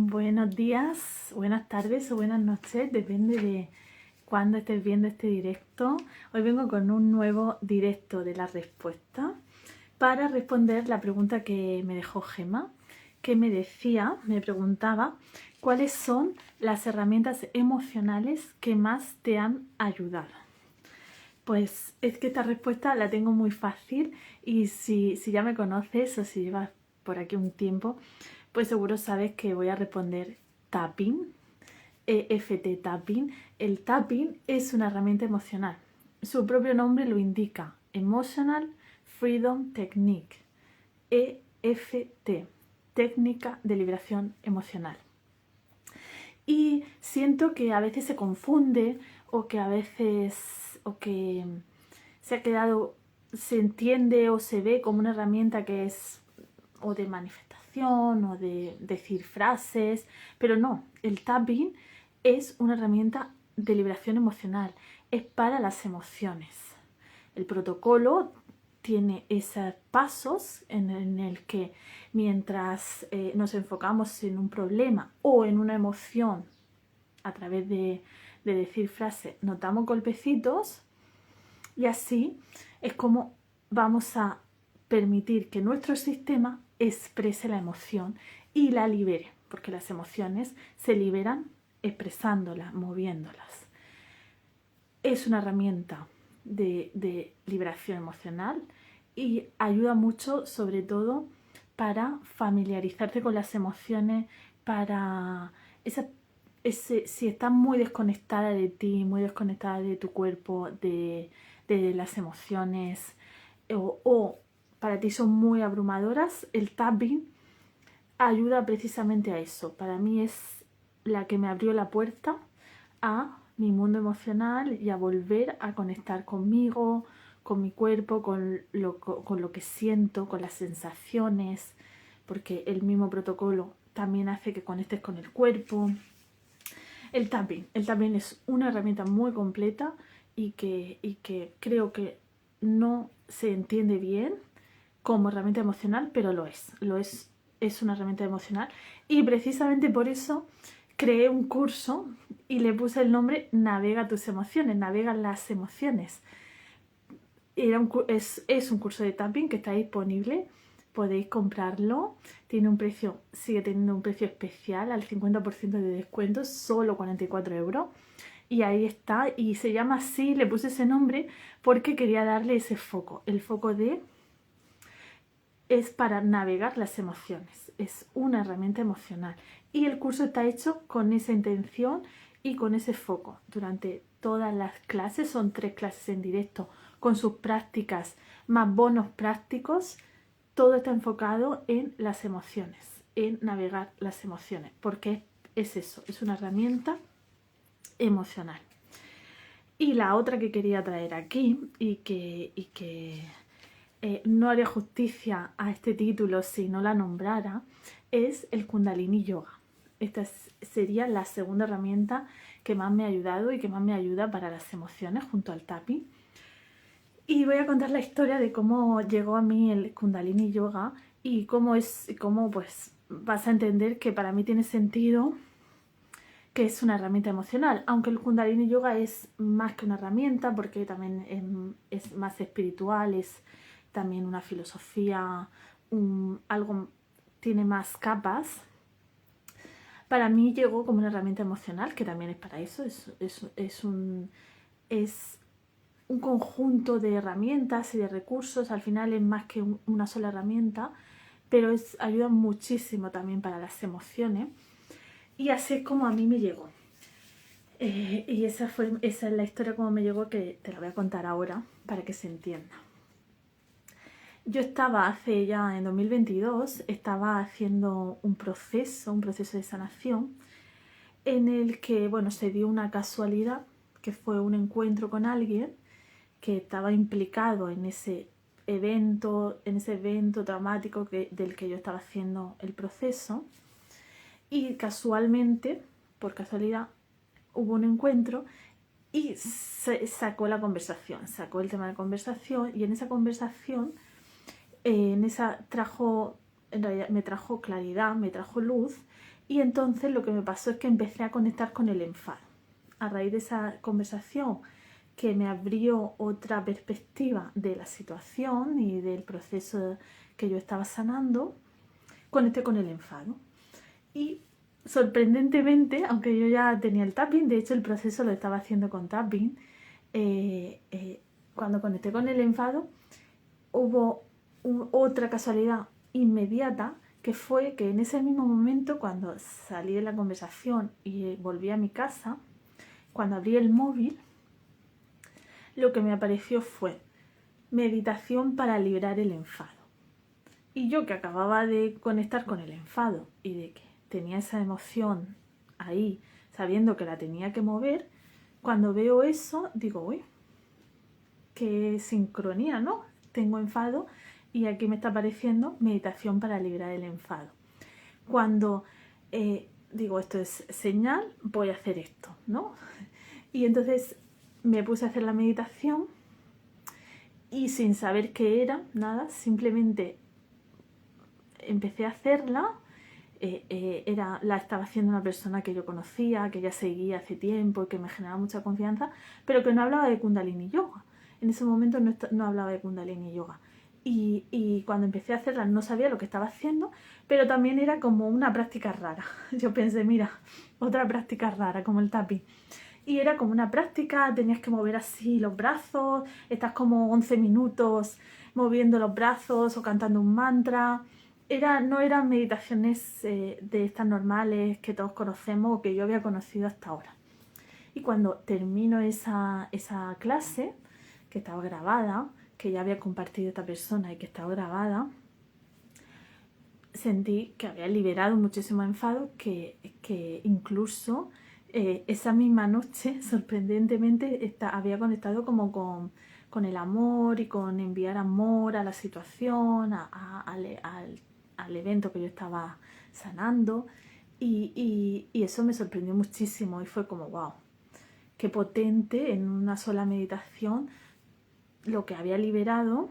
Buenos días, buenas tardes o buenas noches, depende de cuándo estés viendo este directo. Hoy vengo con un nuevo directo de la respuesta para responder la pregunta que me dejó Gemma, que me preguntaba cuáles son las herramientas emocionales que más te han ayudado. Pues es que esta respuesta la tengo muy fácil y si ya me conoces o si llevas por aquí un tiempo, pues seguro sabes que voy a responder tapping, EFT tapping. El tapping es una herramienta emocional. Su propio nombre lo indica, Emotional Freedom Technique, EFT, técnica de liberación emocional. Y siento que a veces se confunde o que a veces se entiende o se ve como una herramienta que es o de manifestación o de decir frases, pero no, el tapping es una herramienta de liberación emocional, es para las emociones. El protocolo tiene esos pasos en el que mientras nos enfocamos en un problema o en una emoción a través de decir frases, notamos golpecitos y así es como vamos a permitir que nuestro sistema exprese la emoción y la libere, porque las emociones se liberan expresándolas, moviéndolas. Es una herramienta de liberación emocional y ayuda mucho, sobre todo, para familiarizarte con las emociones, para si estás muy desconectada de ti, muy desconectada de tu cuerpo, de las emociones, o para ti son muy abrumadoras, el tapping ayuda precisamente a eso. Para mí es la que me abrió la puerta a mi mundo emocional y a volver a conectar conmigo, con mi cuerpo, con lo que siento, con las sensaciones, porque el mismo protocolo también hace que conectes con el cuerpo. El tapping es una herramienta muy completa y que creo que no se entiende bien como herramienta emocional, pero lo es una herramienta emocional y precisamente por eso creé un curso y le puse el nombre Navega tus emociones, navega las emociones. Es un curso de tapping que está disponible, podéis comprarlo, sigue teniendo un precio especial al 50% de descuento, solo 44 euros. Y ahí está, y se llama así, le puse ese nombre porque quería darle ese foco, el foco es para navegar las emociones, es una herramienta emocional y el curso está hecho con esa intención y con ese foco. Durante todas las clases, son 3 clases en directo con sus prácticas más bonos prácticos, todo está enfocado en las emociones, en navegar las emociones, porque es eso, es una herramienta emocional. Y la otra que quería traer aquí y que no haría justicia a este título si no la nombrara, es el Kundalini Yoga. Esta sería la segunda herramienta que más me ha ayudado y que más me ayuda para las emociones junto al tapping. Y voy a contar la historia de cómo llegó a mí el Kundalini Yoga y cómo pues vas a entender que para mí tiene sentido que es una herramienta emocional, aunque el Kundalini Yoga es más que una herramienta porque también es más espiritual, es también una filosofía, algo tiene más capas. Para mí llegó como una herramienta emocional, que también es para eso, es un conjunto de herramientas y de recursos, al final es más que una sola herramienta, pero ayuda muchísimo también para las emociones. Y así es como a mí me llegó. Y esa es la historia como me llegó, que te la voy a contar ahora para que se entienda. Yo en 2022, estaba haciendo un proceso de sanación en el que, bueno, se dio una casualidad, que fue un encuentro con alguien que estaba implicado en ese evento traumático del que yo estaba haciendo el proceso. Y casualmente, por casualidad, hubo un encuentro y se sacó el tema de conversación, y en esa conversación, en realidad me trajo claridad, me trajo luz, Y entonces lo que me pasó es que empecé a conectar con el enfado. A raíz de esa conversación que me abrió otra perspectiva de la situación y del proceso que yo estaba sanando, conecté con el enfado. Y sorprendentemente, aunque yo ya tenía el tapping, de hecho el proceso lo estaba haciendo con tapping, cuando conecté con el enfado hubo otra casualidad inmediata, que fue que en ese mismo momento, cuando salí de la conversación y volví a mi casa, cuando abrí el móvil, lo que me apareció fue meditación para liberar el enfado. Y yo, que acababa de conectar con el enfado y de que tenía esa emoción ahí, sabiendo que la tenía que mover, cuando veo eso digo, uy, qué sincronía, ¿no? Tengo enfado y aquí me está apareciendo meditación para liberar el enfado. Cuando digo, esto es señal, voy a hacer esto, ¿no? Y entonces me puse a hacer la meditación y sin saber qué era, nada, simplemente empecé a hacerla. La estaba haciendo una persona que yo conocía, que ya seguía hace tiempo y que me generaba mucha confianza, pero que no hablaba de Kundalini Yoga. En ese momento no hablaba de Kundalini Yoga. Y cuando empecé a hacerla no sabía lo que estaba haciendo, pero también era como una práctica rara. Yo pensé, mira, otra práctica rara, como el tapping. Y era como una práctica, tenías que mover así los brazos, estás como 11 minutos moviendo los brazos o cantando un mantra. No eran meditaciones de estas normales que todos conocemos o que yo había conocido hasta ahora. Y cuando termino esa clase, que estaba grabada, que ya había compartido esta persona y que estaba grabada, sentí que había liberado muchísimo enfado, que incluso esa misma noche, sorprendentemente, había conectado como con el amor y con enviar amor a la situación, al evento que yo estaba sanando, y eso me sorprendió muchísimo y fue como, wow, qué potente en una sola meditación lo que había liberado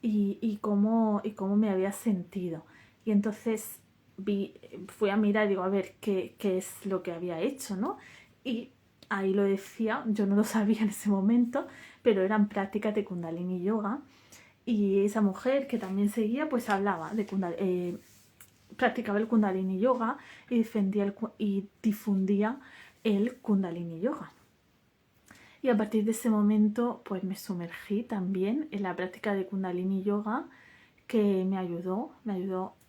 y cómo me había sentido. Y entonces fui a mirar y digo, a ver qué es lo que había hecho, ¿no? Y ahí lo decía, yo no lo sabía en ese momento, pero eran prácticas de Kundalini Yoga. Y esa mujer que también seguía, pues hablaba de practicaba el Kundalini Yoga y difundía el Kundalini Yoga. Y a partir de ese momento, pues me sumergí también en la práctica de Kundalini Yoga, que me ayudó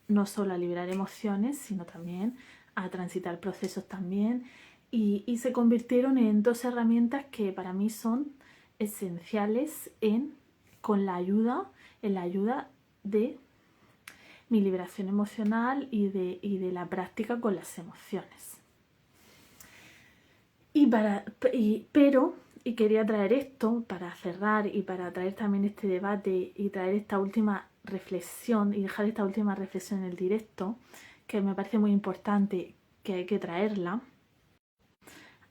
no solo a liberar emociones, sino también a transitar procesos también. Y se convirtieron en dos herramientas que para mí son esenciales en la ayuda de mi liberación emocional y de la práctica con las emociones. Y quería traer esto para cerrar y para traer también este debate y traer esta última reflexión y dejar esta última reflexión en el directo, que me parece muy importante, que hay que traerla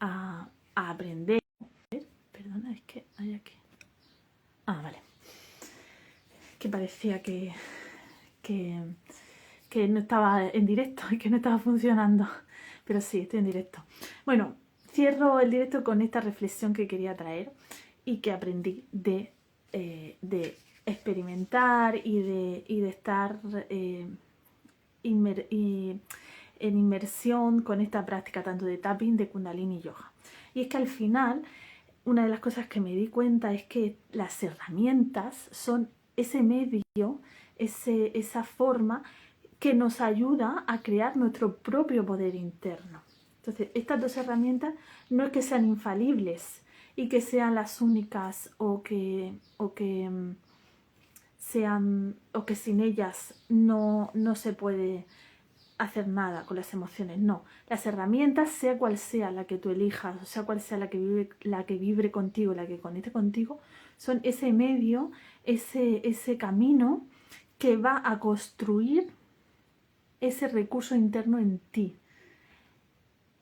a aprender. Perdona, es que hay aquí. Ah, vale. Que parecía que no estaba en directo y que no estaba funcionando. Pero sí, estoy en directo. Bueno, cierro el directo con esta reflexión que quería traer y que aprendí de experimentar y de estar en inmersión con esta práctica tanto de tapping, de Kundalini Yoga. Y es que al final, una de las cosas que me di cuenta es que las herramientas son ese medio, esa forma que nos ayuda a crear nuestro propio poder interno. Entonces, estas dos herramientas no es que sean infalibles y que sean las únicas o que sin ellas no se puede hacer nada con las emociones. No, las herramientas, sea cual sea la que tú elijas, o sea cual sea la que vibre contigo, la que conecte contigo, son ese medio, ese camino que va a construir ese recurso interno en ti.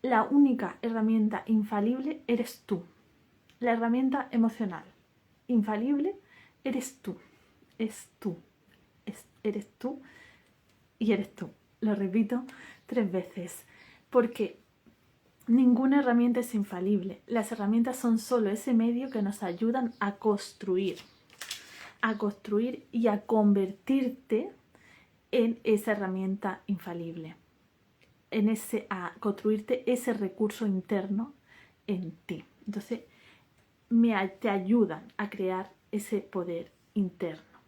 La única herramienta infalible eres tú. La herramienta emocional infalible eres tú. Eres tú y eres tú. Lo repito, 3 veces, porque ninguna herramienta es infalible. Las herramientas son solo ese medio que nos ayudan a construir y a convertirte en esa herramienta infalible, a construirte ese recurso interno en ti. Entonces, te ayudan a crear ese poder interno.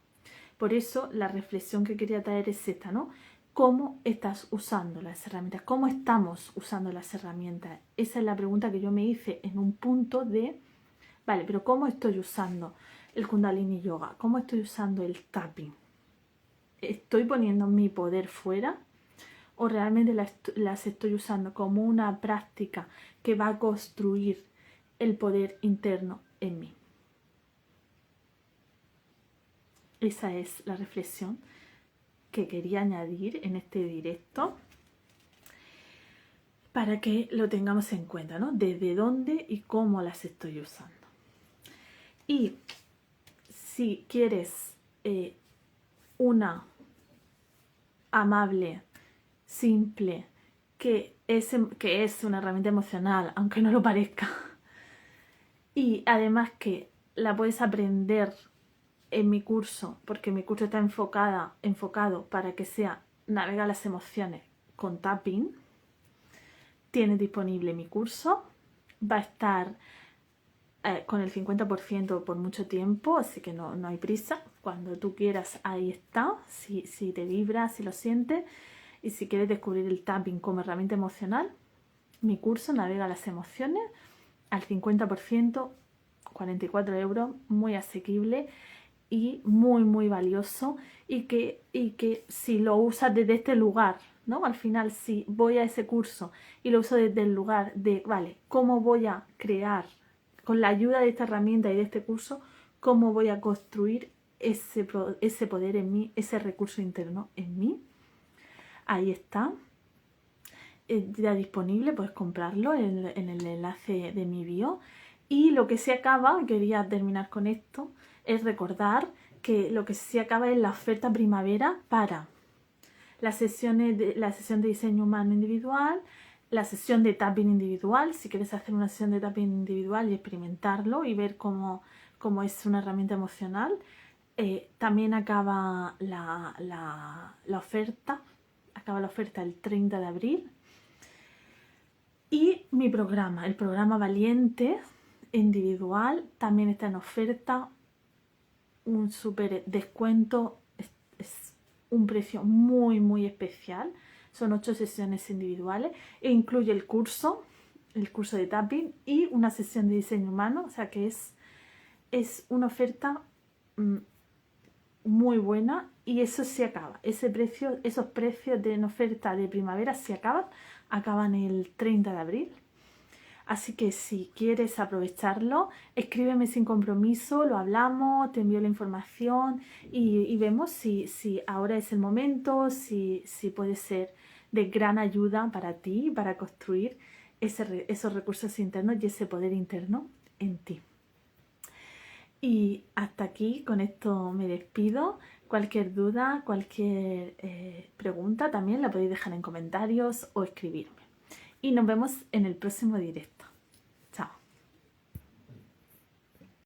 Por eso la reflexión que quería traer es esta, ¿no? ¿Cómo estás usando las herramientas? ¿Cómo estamos usando las herramientas? Esa es la pregunta que yo me hice en un punto de, vale, pero ¿cómo estoy usando el Kundalini Yoga? ¿Cómo estoy usando el tapping? ¿Estoy poniendo mi poder fuera? ¿O realmente las estoy usando como una práctica que va a construir el poder interno en mí? Esa es la reflexión que quería añadir en este directo para que lo tengamos en cuenta, ¿no? Desde dónde y cómo las estoy usando. Y si quieres una amable, simple, que es una herramienta emocional, aunque no lo parezca, y además que la puedes aprender en mi curso, porque mi curso está enfocado para que sea navega las emociones con tapping. Tienes disponible mi curso, va a estar con el 50% por mucho tiempo, así que no hay prisa. Cuando tú quieras, ahí está, si te vibra, si lo sientes, y si quieres descubrir el tapping como herramienta emocional, mi curso navega las emociones al 50%, 44 euros, muy asequible y muy valioso, y que si lo usas desde este lugar, ¿no? Al final, si voy a ese curso y lo uso desde el lugar de, vale, ¿cómo voy a crear, con la ayuda de esta herramienta y de este curso, cómo voy a construir ese poder en mí, ese recurso interno en mí? Ahí está, ya disponible, puedes comprarlo en el enlace de mi bio. Y lo que se acaba, quería terminar con esto, es recordar que lo que se acaba es la oferta primavera para la sesión de diseño humano individual, la sesión de tapping individual, si quieres hacer una sesión de tapping individual y experimentarlo y ver cómo es una herramienta emocional. También acaba la oferta el 30 de abril. Y mi programa, el programa Valiente individual, también está en oferta, un súper descuento, es un precio muy especial. Son 8 sesiones individuales e incluye el curso de tapping y una sesión de diseño humano, o sea que es una oferta muy buena, y eso se acaba. Esos precios de una oferta de primavera se acaban el 30 de abril. Así que si quieres aprovecharlo, escríbeme sin compromiso, lo hablamos, te envío la información y vemos si ahora es el momento, si puede ser de gran ayuda para ti, para construir esos recursos internos y ese poder interno en ti. Y hasta aquí, con esto me despido. Cualquier duda, cualquier pregunta también la podéis dejar en comentarios o escribirme. Y nos vemos en el próximo directo.